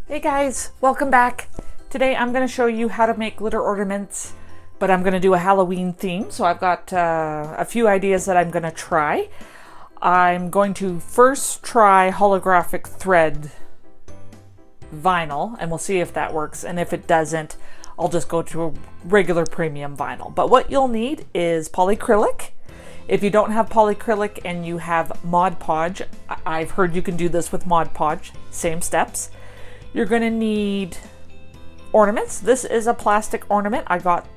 Hey guys, welcome back. Today I'm going to show you how to make glitter ornaments, but I'm going to do a Halloween theme. So I've got a few ideas that I'm going to try. I'm going to first try holographic thread vinyl, and we'll see if that works. And if it doesn't, I'll just go to a regular premium vinyl. But what you'll need is polyacrylic. If you don't have polyacrylic and you have Mod Podge, I've heard you can do this with Mod Podge, same steps. You're going to need ornaments. This is a plastic ornament. I got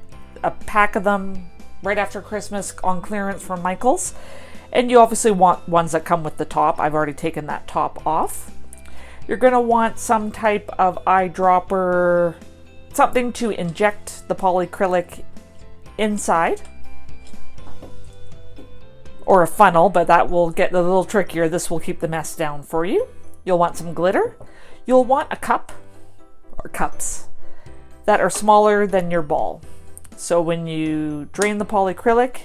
a pack of them right after Christmas on clearance from Michael's. And you obviously want ones that come with the top. I've already taken that top off. You're going to want some type of eyedropper, something to inject the polyacrylic inside. Or a funnel, but that will get a little trickier. This will keep the mess down for you. You'll want some glitter. You'll want a cup or cups that are smaller than your ball. So when you drain the polyacrylic,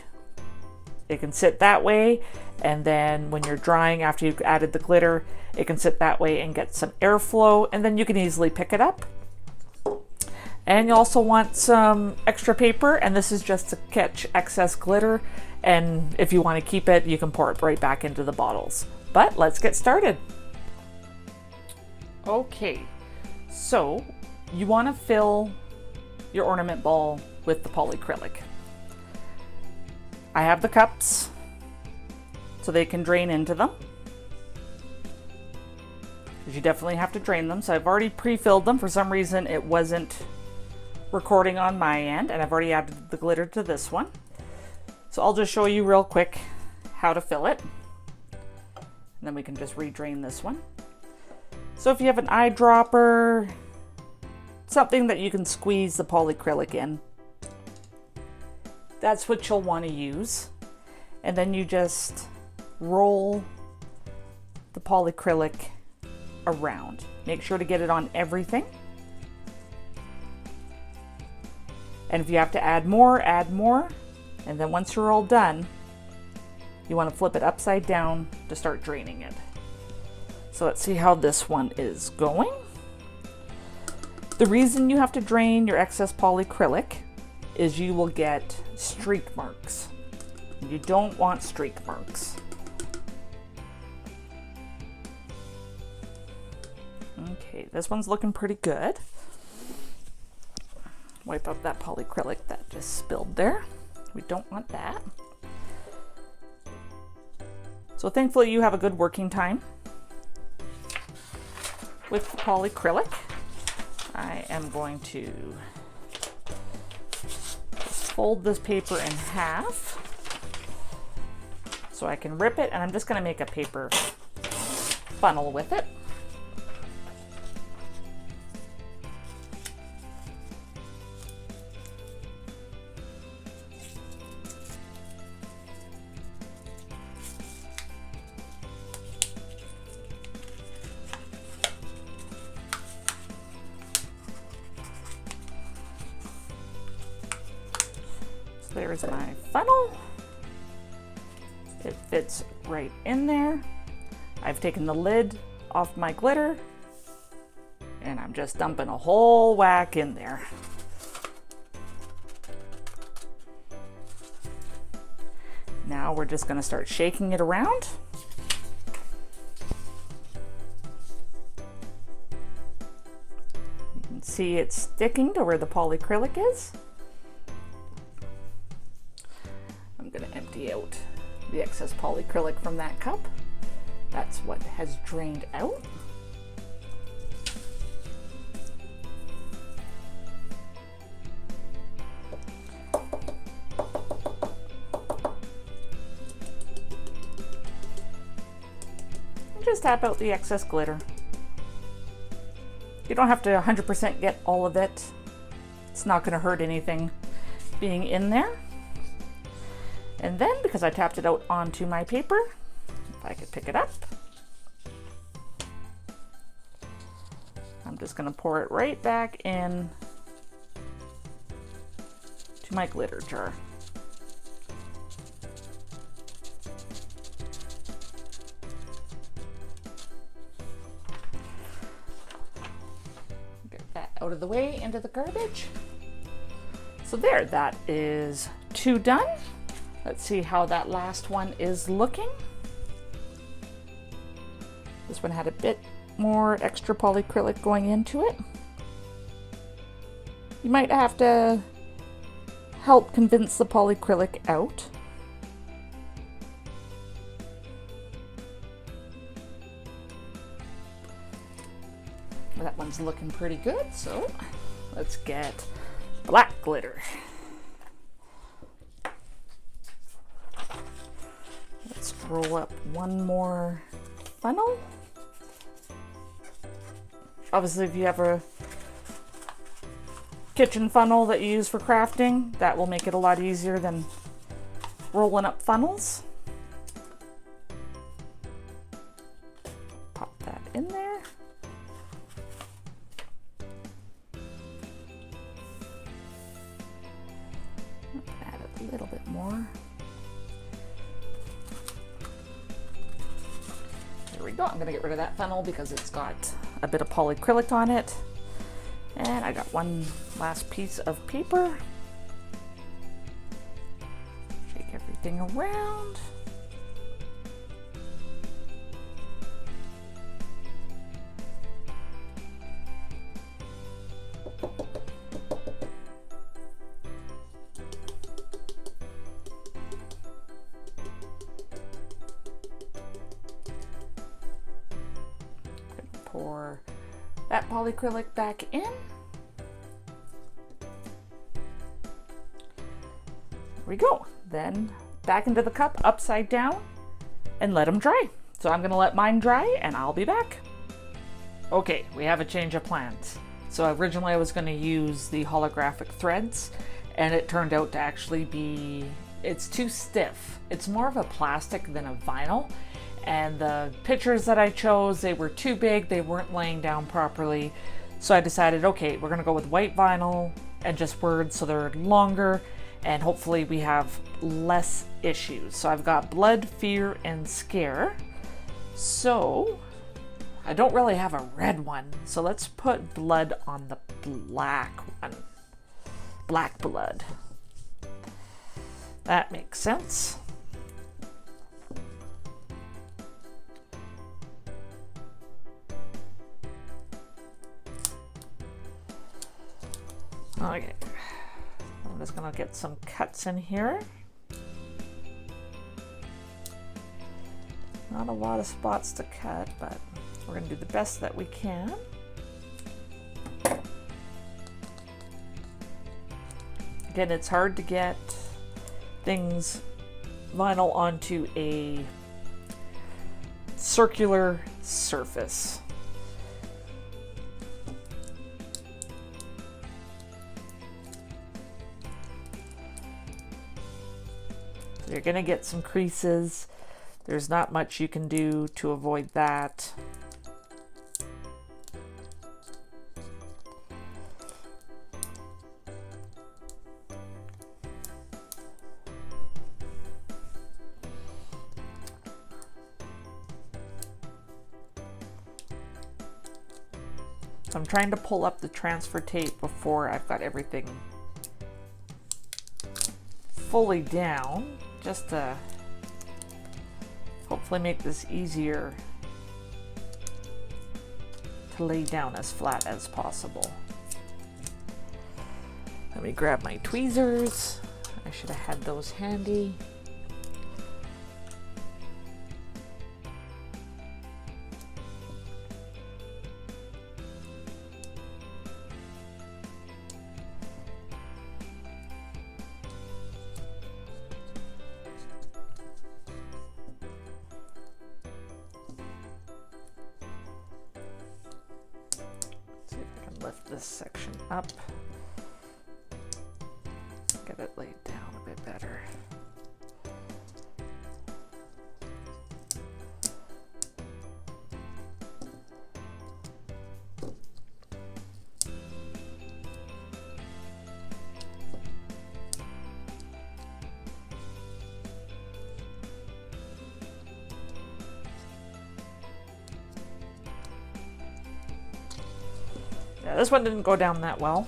it can sit that way. And then when you're drying after you've added the glitter, it can sit that way and get some airflow. And then you can easily pick it up. And you also want some extra paper. And this is just to catch excess glitter. And if you want to keep it, you can pour it right back into the bottles. But let's get started. Okay, so you want to fill your ornament ball with the polyacrylic. I have the cups so they can drain into them. Because you definitely have to drain them. So I've already pre-filled them. For some reason it wasn't recording on my end, and I've already added the glitter to this one. So I'll just show you real quick how to fill it. And then we can just re-drain this one. So if you have an eyedropper, something that you can squeeze the polyacrylic in, that's what you'll want to use. And then you just roll the polyacrylic around. Make sure to get it on everything. And if you have to add more, add more. And then once you're all done, you want to flip it upside down to start draining it. So let's see how this one is going. The reason you have to drain your excess polyacrylic is you will get streak marks. You don't want streak marks. Okay, this one's looking pretty good. Wipe up that polyacrylic that just spilled there. We don't want that. So thankfully you have a good working time with the polyacrylic. I am going to fold this paper in half so I can rip it, and I'm just going to make a paper funnel with it. There's my funnel. It fits right in there. I've taken the lid off my glitter and I'm just dumping a whole whack in there. Now we're just going to start shaking it around. You can see it's sticking to where the polyacrylic is. I'm going to empty out the excess polyacrylic from that cup. That's what has drained out. And just tap out the excess glitter. You don't have to 100% get all of it. It's not going to hurt anything being in there. And then, because I tapped it out onto my paper, if I could pick it up, I'm just going to pour it right back in to my glitter jar. out of the way into the garbage. So there, that is 2 done. Let's see how that last one is looking. This one had a bit more extra polyacrylic going into it. You might have to help convince the polyacrylic out. That one's looking pretty good, so let's get black glitter. Let's roll up one more funnel. Obviously, if you have a kitchen funnel that you use for crafting, that will make it a lot easier than rolling up funnels. Pop that in there. Add a little bit more. There we go. I'm going to get rid of that funnel because it's got a bit of polyacrylic on it. And I got one last piece of paper. Shake everything around. Pour that polyacrylic back in. There we go. Then back into the cup upside down and let them dry. So I'm gonna let mine dry and I'll be back. Okay, we have a change of plans. So originally I was gonna use the holographic threads and it turned out to actually be, it's too stiff. It's more of a plastic than a vinyl. And the pictures that I chose, they were too big, they weren't laying down properly. So I decided, okay, we're gonna go with white vinyl and just words so they're longer and hopefully we have less issues. So I've got blood, fear, and scare. So I don't really have a red one. So let's put blood on the black one. Black blood. That makes sense. Okay, I'm just gonna get some cuts in here. Not a lot of spots to cut, but we're gonna do the best that we can. Again, it's hard to get things vinyl onto a circular surface. You're gonna get some creases. There's not much you can do to avoid that. So I'm trying to pull up the transfer tape before I've got everything fully down, just to hopefully make this easier to lay down as flat as possible. Let me grab my tweezers. I should have had those handy. Lift this section up, get it laid down a bit better. Yeah, this one didn't go down that well.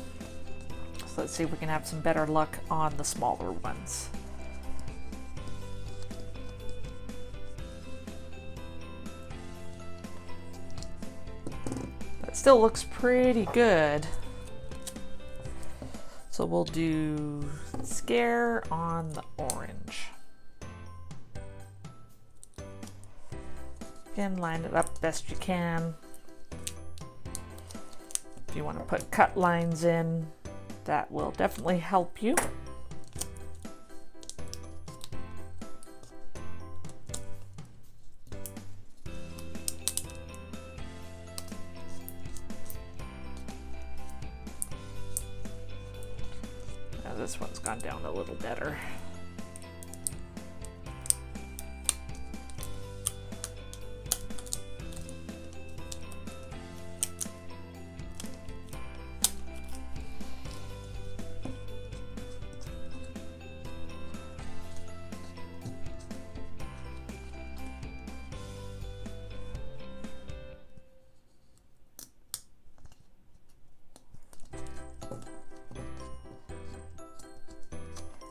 So let's see if we can have some better luck on the smaller ones. That still looks pretty good. So we'll do scare on the orange. Again, line it up best you can. If you want to put cut lines in, that will definitely help you. Now this one's gone down a little better.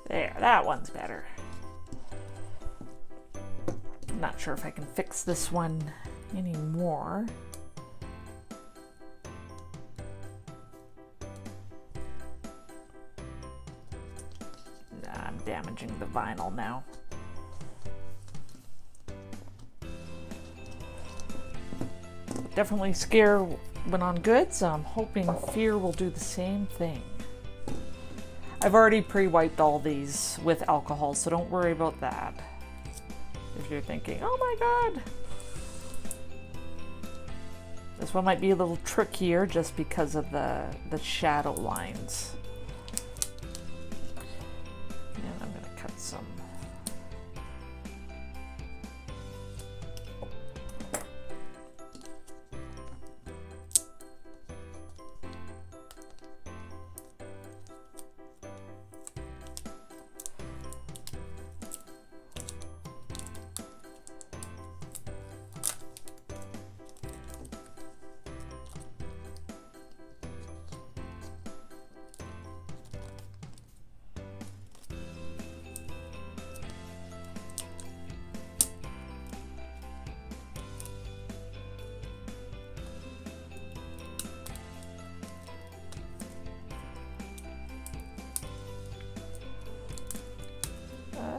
There, that one's better. I'm not sure if I can fix this one anymore. Nah, I'm damaging the vinyl now. Definitely scare went on good, so I'm hoping fear will do the same thing. I've already pre-wiped all these with alcohol, so don't worry about that. If you're thinking, oh my god! This one might be a little trickier just because of the shadow lines. And I'm going to cut some.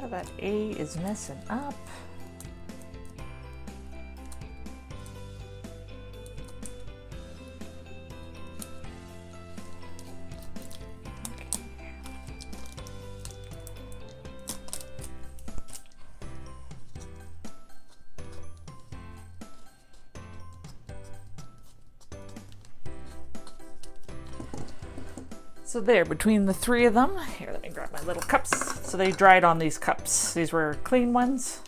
That A is messing up. So there, between the three of them, here, let me grab my little cups. So they dried on these cups. These were clean ones.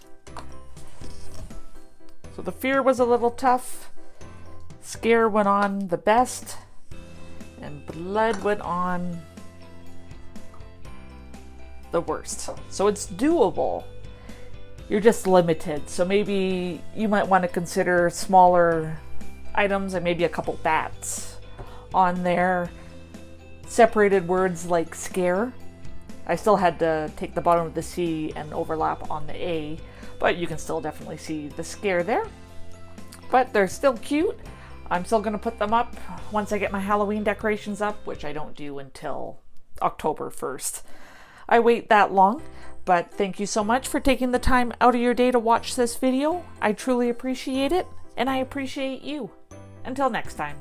So the fear was a little tough. Scare went on the best. And blood went on the worst. So it's doable. You're just limited. So maybe you might want to consider smaller items and maybe a couple bats on there. Separated words like scare. I still had to take the bottom of the C and overlap on the A, but you can still definitely see the scare there. But they're still cute. I'm still going to put them up once I get my Halloween decorations up, which I don't do until October 1st. I wait that long, but thank you so much for taking the time out of your day to watch this video. I truly appreciate it, and I appreciate you. Until next time.